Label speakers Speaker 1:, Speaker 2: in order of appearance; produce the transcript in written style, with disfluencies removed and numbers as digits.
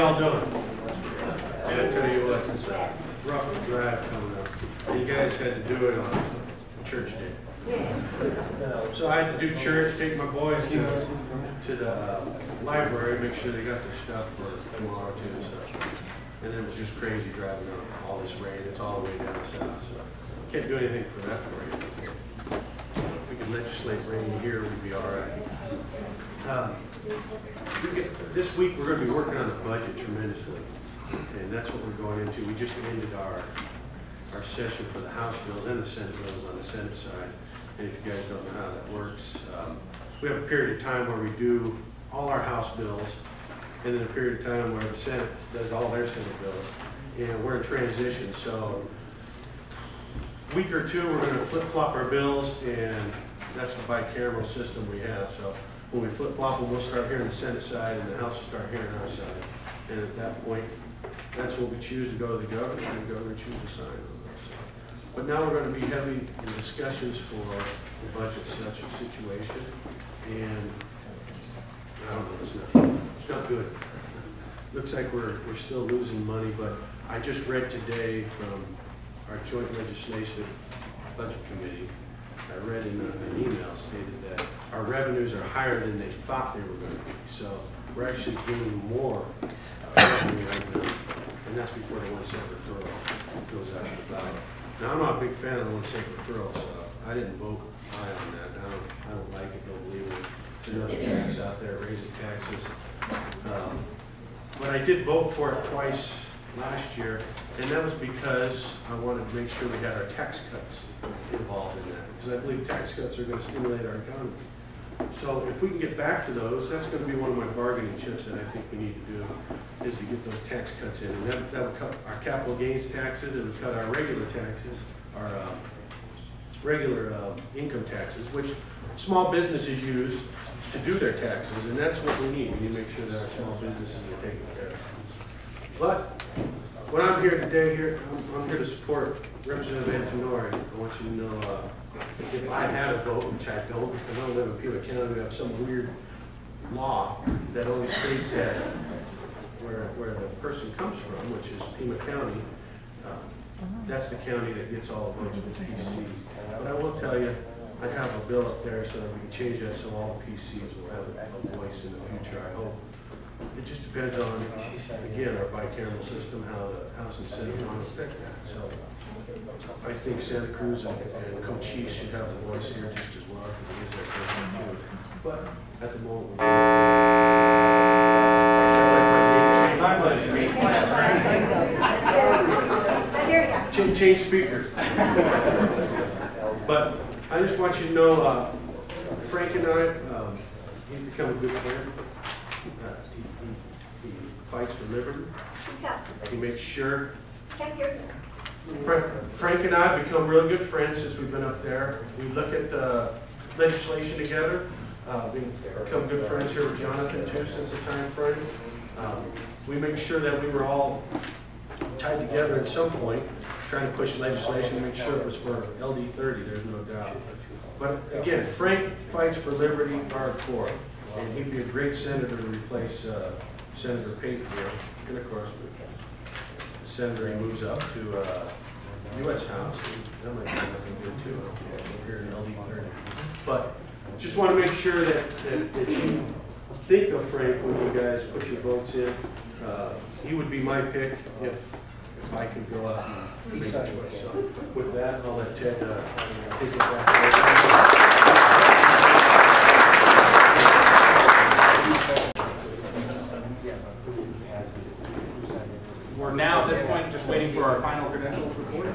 Speaker 1: y'all doing? And I tell you what, it's a rough drive coming up. You guys had to do it on church day. So I had to do church, take my boys to the library, make sure they got their stuff for tomorrow too. So. And it was just crazy driving on all this rain. It's all the way down south. So can't do anything for that for you. If we could legislate rain here, we'd be all right. This week we're going to be working on the budget tremendously, and that's what we're going into. We just ended our session for the House bills and the Senate bills on the Senate side. And if you guys don't know how that works, we have a period of time where we do all our House bills, and then a period of time where the Senate does all their Senate bills. And we're in transition, so a week or two we're going to flip-flop our bills, and that's the bicameral system we have. So when we flip-flop them, we'll start here on the Senate side, and the House will start here on our side. And at that point, that's what we choose to go to the governor, and the governor chooses to sign on those. So. But now we're going to be heavy in discussions for the budget situation, and I don't know, it's not good. Looks like we're still losing money, but I just read today from our joint legislative budget committee, I read in an email stated that our revenues are higher than they thought they were going to be. So we're actually gaining more revenue right now, and that's before the 1 cent referral goes out to the ballot. Now I'm not a big fan of the 1 cent referral, so I didn't vote aye on that. I don't like it, don't believe it. There's another tax out there, it raises taxes. But I did vote for it twice last year, and that was because I wanted to make sure we had our tax cuts involved in that, because I believe tax cuts are going to stimulate our economy. So if we can get back to those, that's going to be one of my bargaining chips that I think we need to do, is to get those tax cuts in. And that would cut our capital gains taxes, it would cut our regular taxes, our regular income taxes, which small businesses use to do their taxes, and that's what we need. We need to make sure that our small businesses are taken care of. But when I'm here today, I'm here to support Representative Antonori. I want you to know if I had a vote, which I don't, because I don't live in Pima County, we have some weird law that only states that where the person comes from, which is Pima County. That's the county that gets all the votes with PCs. But I will tell you, I have a bill up there so that we can change that so all the PCs will have a voice in the future, I hope. It just depends on, again, our bicameral system, how the House and Senate want to affect that. So I think Santa Cruz and Cochise should have a voice here just as well, because it is their person too. But at the moment, change speakers. But I just want you to know, Frank and I, he's become a good friend. He fights for liberty. He makes sure. Frank and I have become really good friends since we've been up there. We look at legislation together. We've become good friends here with Jonathan too since the time frame. We make sure that we were all tied together at some point, trying to push legislation to make sure it was for LD30, there's no doubt. But again, Frank fights for liberty hardcore, and he'd be a great senator to replace Senator Payton here. And of course, the senator he moves up to U.S. House, that might be something good too, here in LD30. But just want to make sure that you think of Frank when you guys put your votes in. He would be my pick if I could go out and make a choice. So with that, I'll let Ted take it back.
Speaker 2: We're now at this point just waiting for our final credentials report.